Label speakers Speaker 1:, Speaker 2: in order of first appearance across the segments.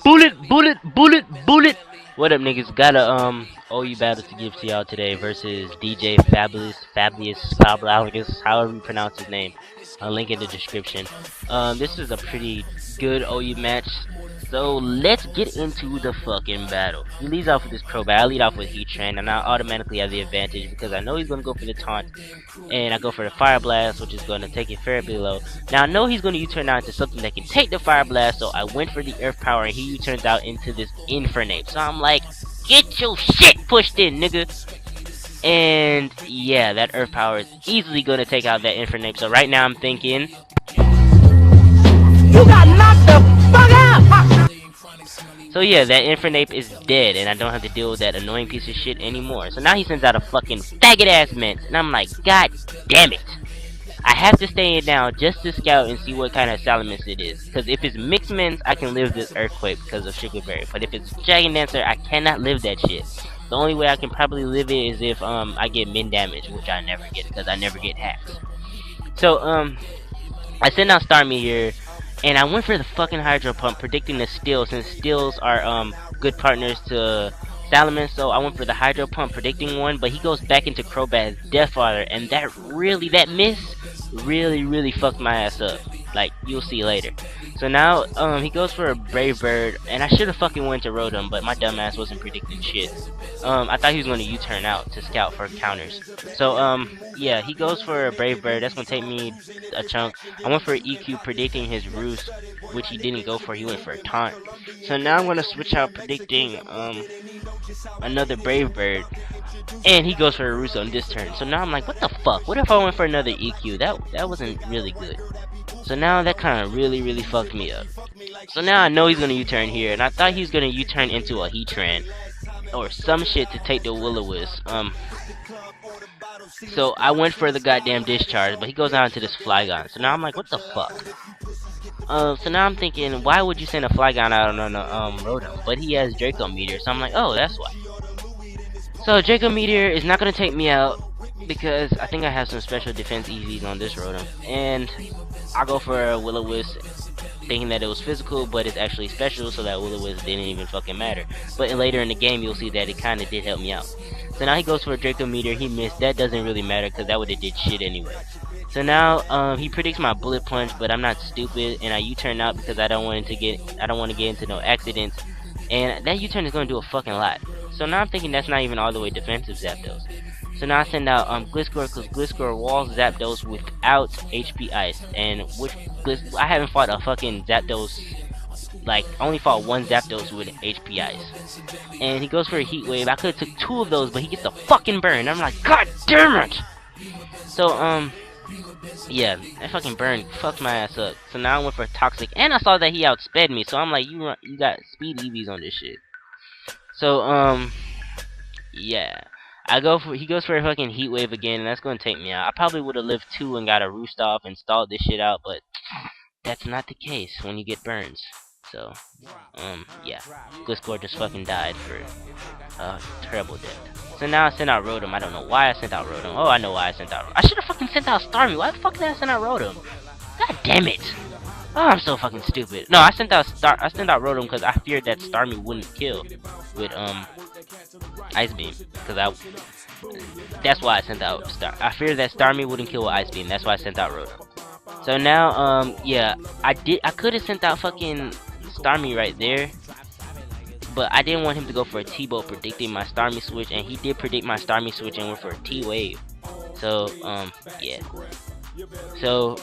Speaker 1: Bullet. What up, niggas? Got a OU battle to give to y'all today versus Djfabyous90, however you pronounce his name. I'll link in the description. This is a pretty good OU match. So let's get into the fucking battle. He leads off with this crowbar. I lead off with Heat Trend, and I automatically have the advantage because I know he's gonna go for the taunt, and I go for the Fire Blast, which is gonna take it fairly low. Now I know he's gonna U-turn out into something that can take the Fire Blast, so I went for the Earth Power, and he U-turns out into this Infernape. So I'm like, get your shit pushed in, nigga. And yeah, that Earth Power is easily gonna take out that Infernape. So right now I'm thinking, you got knocked the fuck out! So yeah, that Infernape is dead, and I don't have to deal with that annoying piece of shit anymore. So now he sends out a fucking faggot ass mint, and I'm like, god damn it. I have to stay in now just to scout and see what kind of Salamence it is. Because if it's mixed mints, I can live this Earthquake because of Sugarberry. But if it's Dragon Dancer, I cannot live that shit. The only way I can probably live it is if I get min damage, which I never get because I never get hacks. So I send out Starmie here, and I went for the fucking Hydro Pump, predicting the Steel, since Steels are good partners to Salamence. So I went for the Hydro Pump, predicting one, but he goes back into Crobat's Deathfather, and that miss really fucked my ass up. Like, you'll see later. So now he goes for a Brave Bird, and I should have fucking went to Rotom, but my dumbass wasn't predicting shit. I thought he was going to U-turn out to scout for counters. So yeah, he goes for a Brave Bird. That's going to take me a chunk. I went for an EQ, predicting his Roost, which he didn't go for. He went for a Taunt. So now I'm going to switch out, predicting another Brave Bird, and he goes for a Roost on this turn. So now I'm like, what the fuck? What if I went for another EQ? That wasn't really good. So now that kind of really fucked me up. So now I know he's gonna U-turn here, and I thought he was gonna U-turn into a Heatran or some shit to take the Will-O-Wisp. So I went for the goddamn Discharge, but he goes out into this Flygon. So now I'm like, what the fuck? So now I'm thinking, why would you send a Flygon out on a Rotom? But he has Draco Meteor, so I'm like, oh, that's why. So Draco Meteor is not gonna take me out because I think I have some special defense EVs on this Rotom, and I go for a Will-O-Wisp, thinking that it was physical, but it's actually special, so that Will-O-Wisp didn't even fucking matter. But later in the game, you'll see that it kind of did help me out. So now he goes for a Draco Meteor. He missed. That doesn't really matter because that would have did shit anyway. So now he predicts my Bullet Punch, but I'm not stupid, and I U-turn out because I don't want to get into no accidents, and that U-turn is going to do a fucking lot. So now I'm thinking that's not even all the way defensive Zapdos. So now I send out Gliscor, because Gliscor walls Zapdos without HP Ice, and I haven't fought a fucking Zapdos, like, only fought one Zapdos with HP Ice. And he goes for a Heat Wave. I could have took two of those, but he gets a fucking burn. I'm like, god damn it! So, yeah, that fucking burn fucked my ass up. So now I went for Toxic, and I saw that he outsped me, so I'm like, you got speed EVs on this shit. So, yeah. He goes for a fucking Heat Wave again, and that's gonna take me out. I probably would have lived 2 and got a Roost off and stalled this shit out, but that's not the case when you get burns. So, yeah. Gliscor just fucking died for a terrible death. So now I sent out Rotom. I don't know why I sent out Rotom. Oh, I know why I sent out Rotom. I should have fucking sent out Starmie. Why the fuck did I send out Rotom? God damn it. Oh, I'm so fucking stupid. No, I sent out Rotom because I feared that Starmie wouldn't kill with Ice Beam, because that's why I sent out I feared that Starmie wouldn't kill with Ice Beam. That's why I sent out Rotom. So now yeah, I could have sent out fucking Starmie right there, but I didn't want him to go for a T-Bolt predicting my Starmie switch, and he did predict my Starmie switch and went for a T-Wave. So yeah. So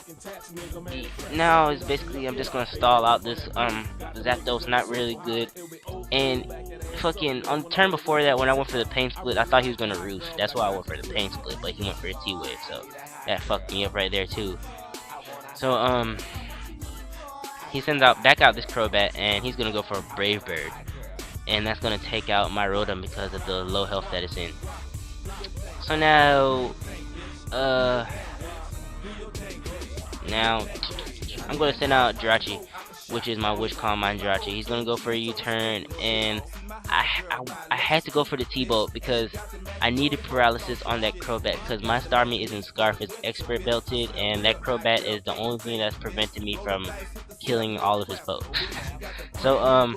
Speaker 1: now it's basically I'm just gonna stall out this Zapdos, not really good. And fucking on the turn before that, when I went for the Pain Split, I thought he was gonna Roost. That's why I went for the Pain Split, but he went for a T-Wave, so that fucked me up right there too. So he sends back out this Crobat, and he's gonna go for a Brave Bird, and that's gonna take out my Rotom because of the low health that it's in. So now I'm going to send out Jirachi, which is my Wish Calm Mind Jirachi. He's going to go for a U-turn, and I had to go for the T-Bolt because I needed paralysis on that Crobat, because my Starmie isn't Scarf, it's Expert Belted, and that Crobat is the only thing that's preventing me from killing all of his boats. So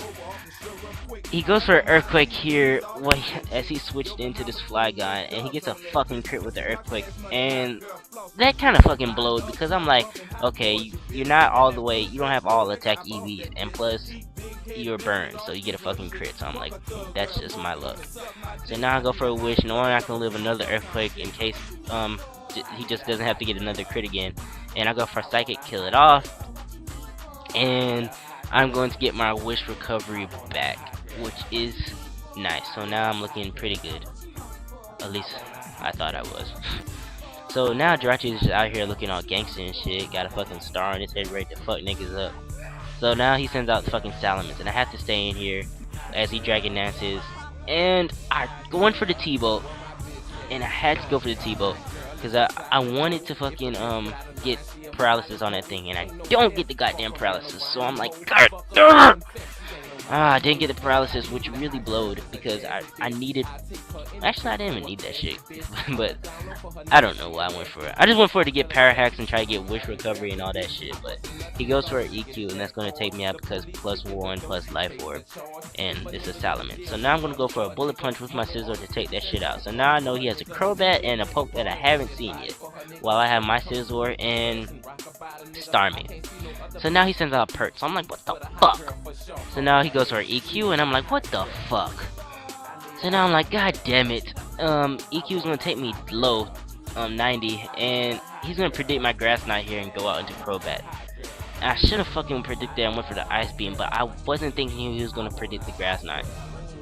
Speaker 1: he goes for an earthquake here as he switched into this fly gun, and he gets a fucking crit with the earthquake, and that kind of fucking blowed because I'm like, okay, you're not all the way, you don't have all attack EVs, and plus you're burned, so you get a fucking crit. So I'm like, that's just my luck. So now I go for a wish, knowing I can live another earthquake in case he just doesn't have to get another crit again. And I go for psychic, kill it off, and I'm going to get my wish recovery back, which is nice. So now I'm looking pretty good. At least I thought I was. So now Jirachi is just out here looking all gangster and shit. Got a fucking star on his head ready to fuck niggas up. So now he sends out the fucking Salamence, and I have to stay in here as he dragon dances. And I going for the T-boat, and I had to go for the T-boat because I wanted to fucking get paralysis on that thing, and I don't get the goddamn paralysis. So I'm like, God damn! I didn't get the paralysis, which really blowed because I needed. Actually, I didn't even need that shit, but I don't know why I went for it. I just went for it to get power hacks and try to get wish recovery and all that shit. But he goes for an EQ, and that's gonna take me out because +1 plus life orb, and it's a Salamence. So now I'm gonna go for a bullet punch with my scissor to take that shit out. So now I know he has a Crobat and a poke that I haven't seen yet, while I have my scissor and Starmie. So now he sends out a Pert. So I'm like, what the fuck? So now he goes for an EQ, and I'm like, what the fuck? So now I'm like, god damn it. EQ's gonna take me low, 90, and he's gonna predict my Grass Knot here and go out into Crobat. I should have fucking predicted and went for the Ice Beam, but I wasn't thinking he was gonna predict the Grass Knot.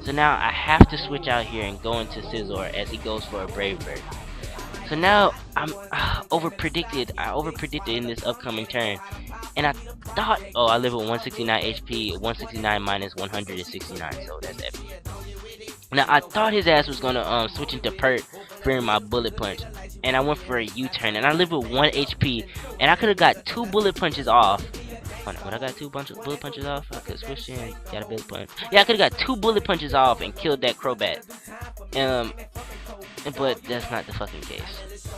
Speaker 1: So now I have to switch out here and go into Scizor as he goes for a Brave Bird. So now I'm overpredicted. I overpredicted in this upcoming turn, and I thought, oh, I live with 169 HP. 169 minus 100 is 69, so that's epic. Now I thought his ass was gonna switch into Pert for my bullet punch, and I went for a U-turn, and I live with 1 HP, and I could have got 2 bullet punches off. When I got 2 bullet punches off, I could switch in, got a bullet punch. Yeah, I could have got 2 bullet punches off and killed that Crobat. But that's not the fucking case.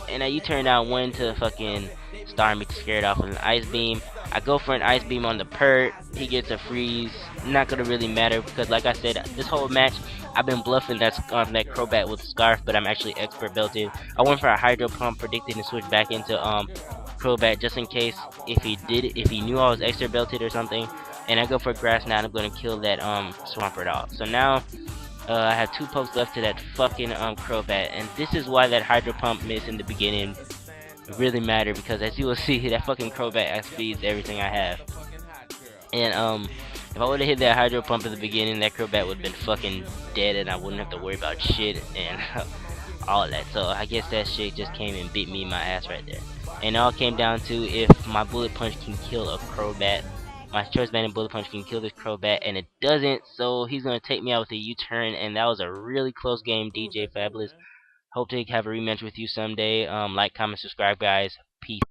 Speaker 1: And you turn out 1 to fucking Starmie to scare it off with an Ice Beam. I go for an Ice Beam on the Pert. He gets a freeze. Not gonna really matter because, like I said, this whole match I've been bluffing that Crobat with Scarf, but I'm actually expert belted. I went for a Hydro Pump, predicting to switch back into Crobat just in case if he knew I was expert belted or something. And I go for Grass Knot. I'm gonna kill that Swampert off. So now I have 2 pokes left to that fucking Crobat, and this is why that Hydro Pump miss in the beginning really mattered, because as you will see, that fucking Crobat outspeeds everything I have. And if I would have hit that Hydro Pump at the beginning, that Crobat would have been fucking dead, and I wouldn't have to worry about shit and all of that. So I guess that shit just came and beat me in my ass right there. And it all came down to if my Bullet Punch can kill a Crobat. My Choice Band and Bullet Punch can kill this Crobat, and it doesn't, so he's going to take me out with a U-turn, and that was a really close game, Djfabyous. Hope to have a rematch with you someday. Like, comment, subscribe, guys. Peace.